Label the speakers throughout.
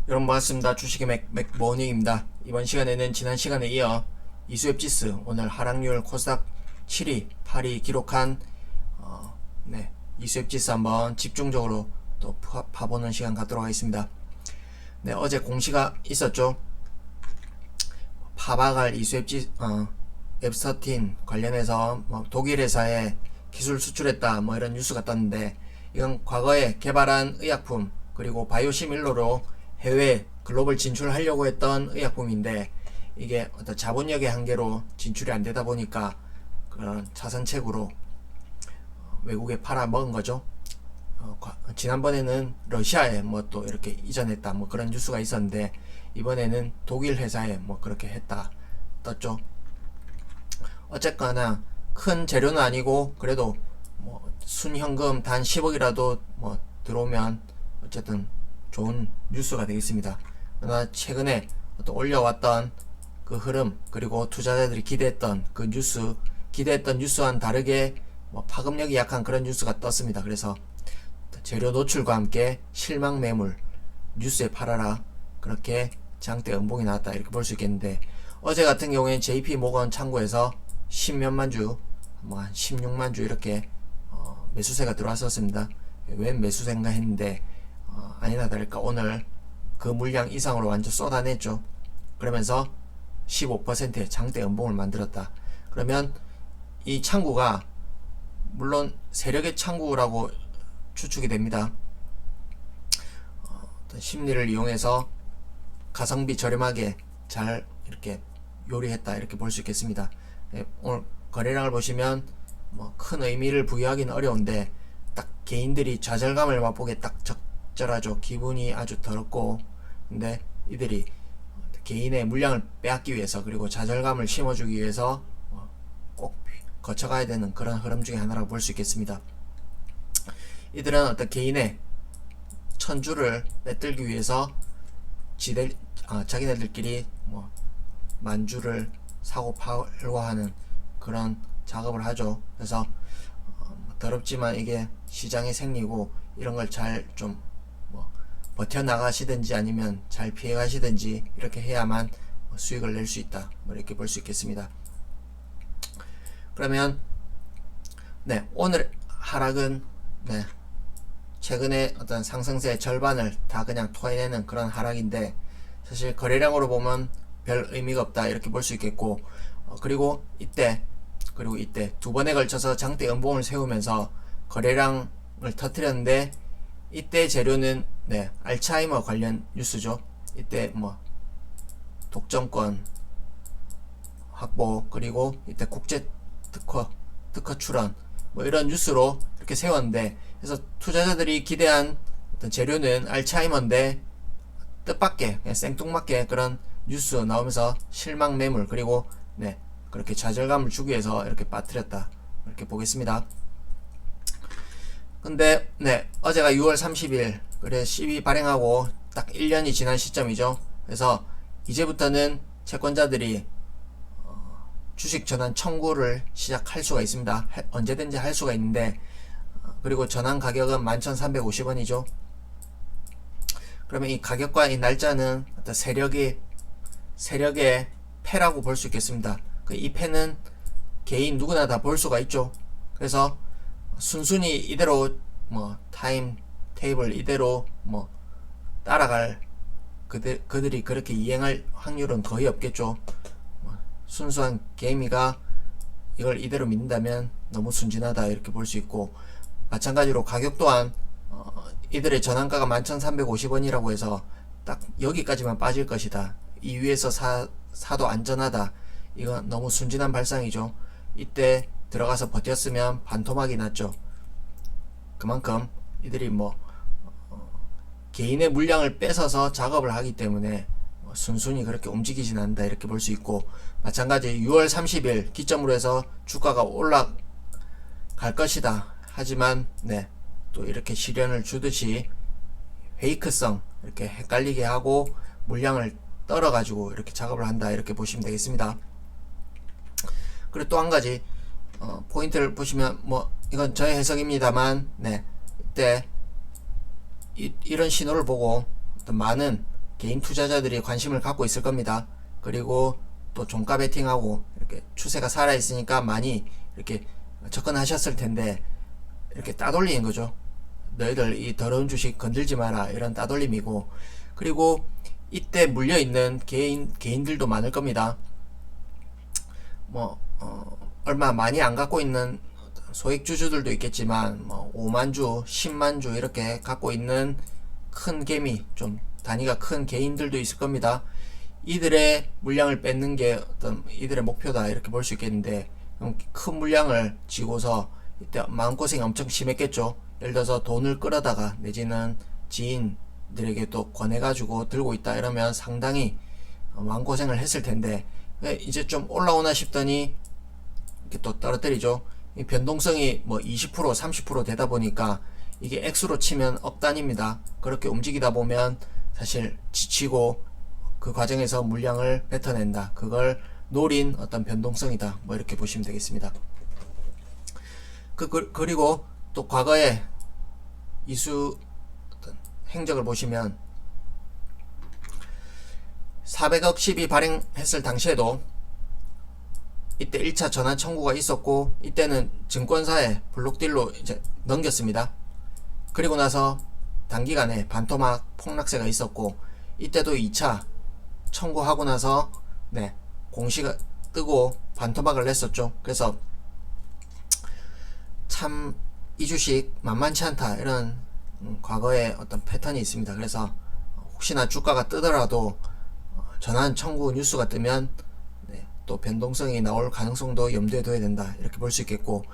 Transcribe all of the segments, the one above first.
Speaker 1: 여러분 반갑습니다. 주식의 맥모닝입니다. 이번 시간에는 지난 시간에 이어 이수협지수 오늘 하락률 코스닥 7위, 8위 기록한 이수협지수 한번 집중적으로 또 봐보는 시간 갖도록 하겠습니다. 네, 어제 공시가 있었죠. 파바갈 이수협지 앱스터틴 관련해서 독일 회사에 기술 수출했다 이런 뉴스가 떴는데, 이건 과거에 개발한 의약품 그리고 바이오시밀러로 해외 글로벌 진출하려고 했던 의약품인데, 이게 어떤 자본력의 한계로 진출이 안 되다 보니까 그런 자선책으로 외국에 팔아 먹은 거죠. 지난번에는 러시아에 또 이렇게 이전했다 그런 뉴스가 있었는데, 이번에는 독일 회사에 그렇게 했다 떴죠. 어쨌거나 큰 재료는 아니고 그래도 순현금 단 10억이라도 들어오면 어쨌든 좋은 뉴스가 되겠습니다. 그러나 최근에 또 올려왔던 그 흐름, 그리고 투자자들이 기대했던 그 뉴스, 기대했던 뉴스와는 다르게 파급력이 약한 그런 뉴스가 떴습니다. 그래서 재료 노출과 함께 실망 매물, 뉴스에 팔아라, 그렇게 장대 음봉이 나왔다 이렇게 볼 수 있겠는데, 어제 같은 경우에는 JP 모건 창구에서 10몇만 주, 한 16만 주 이렇게 매수세가 들어왔었습니다. 웬 매수세인가 했는데 아니나 다를까 오늘 그 물량 이상으로 완전 쏟아냈죠. 그러면서 15%의 장대 음봉을 만들었다. 그러면 이 창구가 물론 세력의 창구라고 추측이 됩니다. 심리를 이용해서 가성비 저렴하게 잘 이렇게 요리했다 이렇게 볼 수 있겠습니다. 오늘 거래량을 보시면 큰 의미를 부여하기는 어려운데, 딱 개인들이 좌절감을 맛보게 딱 적절하죠. 기분이 아주 더럽고, 근데 이들이 개인의 물량을 빼앗기 위해서, 그리고 좌절감을 심어주기 위해서 꼭 거쳐가야 되는 그런 흐름 중에 하나라고 볼 수 있겠습니다. 이들은 어떤 개인의 천주를 빼들기 위해서 자기네들끼리 만주를 사고 팔고 하는 그런 작업을 하죠. 그래서 더럽지만 이게 시장의 생리고, 이런 걸 잘 좀 버텨나가시든지 아니면 잘 피해가시든지 이렇게 해야만 수익을 낼 수 있다 이렇게 볼 수 있겠습니다. 그러면 오늘 하락은 최근에 어떤 상승세의 절반을 다 그냥 토해내는 그런 하락인데, 사실 거래량으로 보면 별 의미가 없다 이렇게 볼 수 있겠고, 그리고 이때 두 번에 걸쳐서 장대 연봉을 세우면서 거래량을 터뜨렸는데, 이때 재료는 알츠하이머 관련 뉴스죠. 이때 독점권 확보, 그리고 이때 국제 특허 출원 이런 뉴스로 이렇게 세웠는데, 그래서 투자자들이 기대한 어떤 재료는 알츠하이머인데 뜻밖의 그냥 생뚱맞게 그런 뉴스 나오면서 실망 매물, 그리고 그렇게 좌절감을 주기 위해서 이렇게 빠뜨렸다 이렇게 보겠습니다. 근데 어제가 6월 30일 그래 12 발행하고 딱 1년이 지난 시점이죠. 그래서 이제부터는 채권자들이 주식 전환 청구를 시작할 수가 있습니다. 언제든지 할 수가 있는데, 그리고 전환 가격은 11,350원이죠. 그러면 이 가격과 이 날짜는 어떤 세력의 패라고 볼 수 있겠습니다. 이 패는 개인 누구나 다 볼 수가 있죠. 그래서 순순히 이대로 타임 테이블 이대로 따라갈 그들이 그렇게 이행할 확률은 거의 없겠죠. 순수한 개미가 이걸 이대로 믿는다면 너무 순진하다 이렇게 볼 수 있고, 마찬가지로 가격 또한 이들의 전환가가 11,350원이라고 해서 딱 여기까지만 빠질 것이다, 이 위에서 사도 안전하다, 이건 너무 순진한 발상이죠. 이때 들어가서 버텼으면 반토막이 났죠. 그만큼 이들이 개인의 물량을 뺏어서 작업을 하기 때문에 순순히 그렇게 움직이진 않는다 이렇게 볼 수 있고, 마찬가지 6월 30일 기점으로 해서 주가가 올라갈 것이다, 하지만 또 이렇게 시련을 주듯이 페이크성 이렇게 헷갈리게 하고 물량을 떨어가지고 이렇게 작업을 한다 이렇게 보시면 되겠습니다. 그리고 또 한 가지 포인트를 보시면, 이건 저의 해석입니다만, 이때 이런 신호를 보고 어떤 많은 개인 투자자들이 관심을 갖고 있을 겁니다. 그리고 또 종가 베팅하고 이렇게 추세가 살아 있으니까 많이 이렇게 접근하셨을 텐데 이렇게 따돌리는 거죠. 너희들 이 더러운 주식 건들지 마라, 이런 따돌림이고, 그리고 이때 물려 있는 개인들도 많을 겁니다. 뭐 얼마 많이 안 갖고 있는 소액주주들도 있겠지만, 뭐 5만주, 10만주 이렇게 갖고 있는 큰 개미, 좀 단위가 큰 개인들도 있을 겁니다. 이들의 물량을 뺏는 게 어떤 이들의 목표다, 이렇게 볼 수 있겠는데, 큰 물량을 쥐고서 이때 마음고생이 엄청 심했겠죠. 예를 들어서 돈을 끌어다가 내지는 지인들에게 또 권해가지고 들고 있다 이러면 상당히 마음고생을 했을 텐데, 이제 좀 올라오나 싶더니 이렇게 또 떨어뜨리죠. 이 변동성이 뭐 20% 30% 되다 보니까 이게 액수로 치면 억 단위입니다. 그렇게 움직이다 보면 사실 지치고 그 과정에서 물량을 뱉어낸다, 그걸 노린 어떤 변동성이다, 뭐 이렇게 보시면 되겠습니다. 그리고 또 과거에 이수 어떤 행적을 보시면 400억 10이 발행했을 당시에도 이때 1차 전환 청구가 있었고, 이때는 증권사에 블록딜로 이제 넘겼습니다. 그리고 나서 단기간에 반토막 폭락세가 있었고, 이때도 2차 청구하고 나서 공시가 뜨고 반토막을 냈었죠. 그래서 참 이 주식 만만치 않다, 이런 과거의 어떤 패턴이 있습니다. 그래서 혹시나 주가가 뜨더라도 전환 청구 뉴스가 뜨면 또 변동성이 나올 가능성도 염두에 둬야 된다, 이렇게 볼 수 있겠고,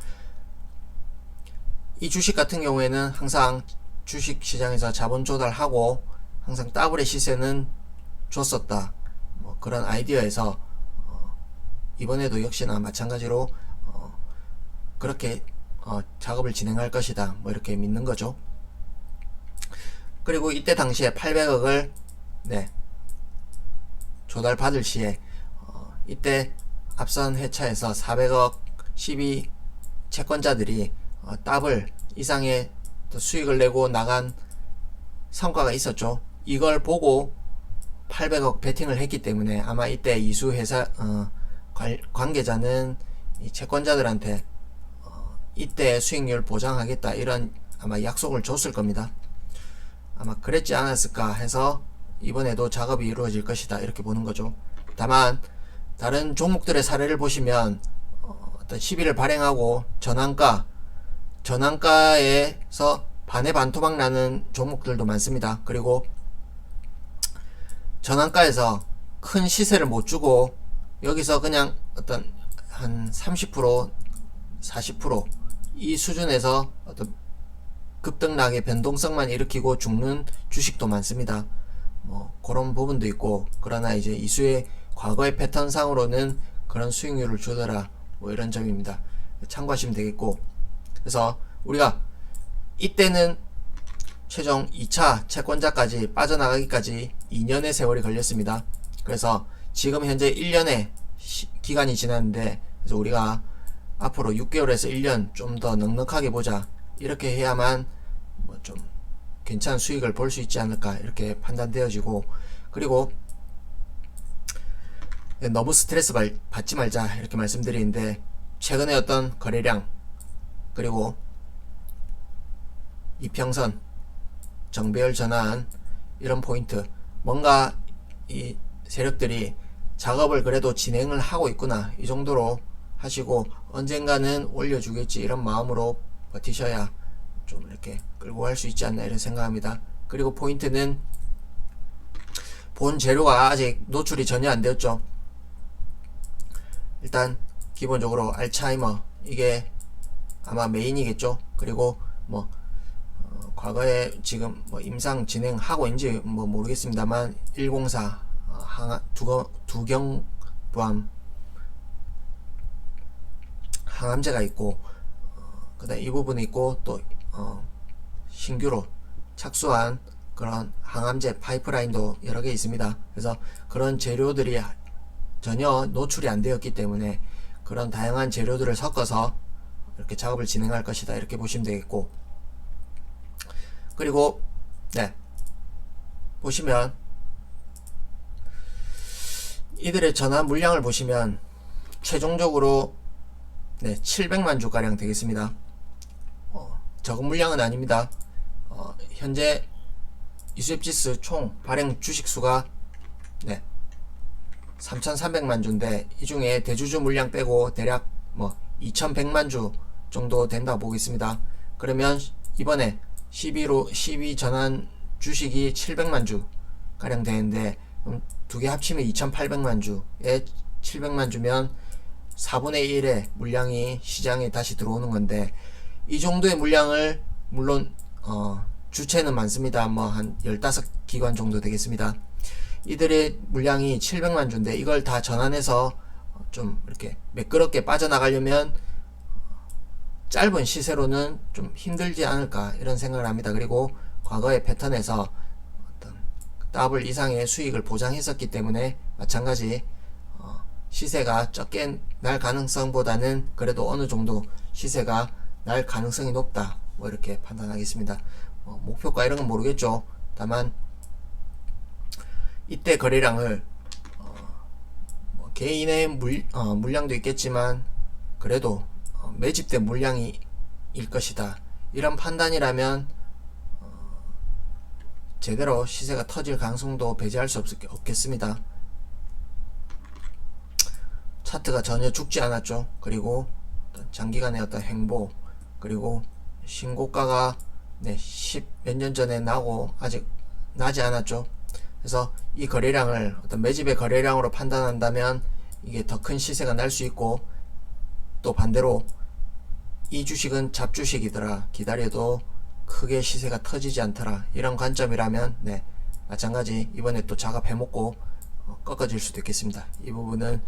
Speaker 1: 이 주식 같은 경우에는 항상 주식 시장에서 자본 조달하고 항상 더블의 시세는 줬었다, 뭐 그런 아이디어에서 이번에도 역시나 마찬가지로 그렇게 작업을 진행할 것이다, 뭐 이렇게 믿는 거죠. 그리고 이때 당시에 800억을 조달 받을 시에 이때 앞선 회차에서 400억 12 채권자들이 더블 이상의 수익을 내고 나간 성과가 있었죠. 이걸 보고 800억 베팅을 했기 때문에 아마 이때 이수 회사 관계자는 이 채권자들한테 이때 수익률 보장하겠다, 이런 아마 약속을 줬을 겁니다. 아마 그랬지 않았을까 해서 이번에도 작업이 이루어질 것이다, 이렇게 보는 거죠. 다만 다른 종목들의 사례를 보시면 어떤 시비를 발행하고 전환가에서 반의 반토막 나는 종목들도 많습니다. 그리고 전환가에서 큰 시세를 못 주고 여기서 그냥 어떤 한 30% 40% 이 수준에서 어떤 급등락의 변동성만 일으키고 죽는 주식도 많습니다. 뭐 그런 부분도 있고, 그러나 이제 이수의 과거의 패턴상으로는 그런 수익률을 주더라, 뭐 이런 점입니다. 참고하시면 되겠고, 그래서 우리가 이때는 최종 2차 채권자까지 빠져나가기까지 2년의 세월이 걸렸습니다. 그래서 지금 현재 1년의 기간이 지났는데, 그래서 우리가 앞으로 6개월에서 1년 좀 더 넉넉하게 보자, 이렇게 해야만 뭐 좀 괜찮은 수익을 볼 수 있지 않을까, 이렇게 판단되어지고, 그리고 너무 스트레스 받지 말자, 이렇게 말씀드리는데, 최근에 어떤 거래량, 그리고 이평선, 정배열 전환, 이런 포인트, 뭔가 이 세력들이 작업을 그래도 진행을 하고 있구나, 이 정도로 하시고 언젠가는 올려주겠지, 이런 마음으로 버티셔야 좀 이렇게 끌고 갈 수 있지 않나, 이런 생각합니다. 그리고 포인트는 본 재료가 아직 노출이 전혀 안 되었죠. 일단 기본적으로 알츠하이머, 이게 아마 메인이겠죠. 그리고 뭐 과거에 지금 뭐 임상 진행하고 있는지 뭐 모르겠습니다만 104 두경부암 항암제가 있고, 그다음 이 부분이 있고, 또 신규로 착수한 그런 항암제 파이프라인도 여러 개 있습니다. 그래서 그런 재료들이 전혀 노출이 안 되었기 때문에 그런 다양한 재료들을 섞어서 이렇게 작업을 진행할 것이다, 이렇게 보시면 되겠고, 그리고 보시면 이들의 전환 물량을 보시면 최종적으로 700만 주가량 되겠습니다. 적은 물량은 아닙니다. 현재 이수협지수 총 발행 주식수가 3,300만 주인데 이 중에 대주주 물량 빼고 대략 2,100만 주 정도 된다고 보겠습니다. 그러면 이번에 12 전환 주식이 700만 주 가량 되는데 두 개 합치면 2,800만 주에 700만 주면 4분의 1의 물량이 시장에 다시 들어오는 건데, 이 정도의 물량을 물론 주체는 많습니다. 한 15기관 정도 되겠습니다. 이들의 물량이 700만 주인데 이걸 다 전환해서 좀 이렇게 매끄럽게 빠져나가려면 짧은 시세로는 좀 힘들지 않을까 이런 생각을 합니다. 그리고 과거의 패턴에서 어떤 더블 이상의 수익을 보장했었기 때문에 마찬가지 시세가 적게 날 가능성보다는 그래도 어느 정도 시세가 날 가능성이 높다, 이렇게 판단하겠습니다. 목표가 이런 건 모르겠죠. 다만 이때 거래량을 개인의 물량도 있겠지만 그래도 매집된 물량이 일 것이다, 이런 판단이라면 제대로 시세가 터질 가능성도 배제할 수 없겠습니다. 차트가 전혀 죽지 않았죠. 그리고 장기간의 어떤 행보, 그리고 신고가가 10 몇 년 전에 나고 아직 나지 않았죠. 그래서 이 거래량을 어떤 매집의 거래량으로 판단한다면 이게 더 큰 시세가 날 수 있고, 또 반대로 이 주식은 잡주식이더라, 기다려도 크게 시세가 터지지 않더라, 이런 관점이라면 마찬가지 이번에 또 자가 배먹고 꺾어질 수도 있겠습니다. 이 부분은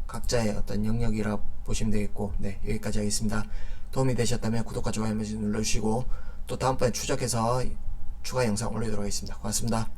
Speaker 1: 각자의 어떤 영역이라 보시면 되겠고, 여기까지 하겠습니다. 도움이 되셨다면 구독과 좋아요 한번 눌러주시고 또 다음번에 추적해서 추가 영상 올리도록 하겠습니다. 고맙습니다.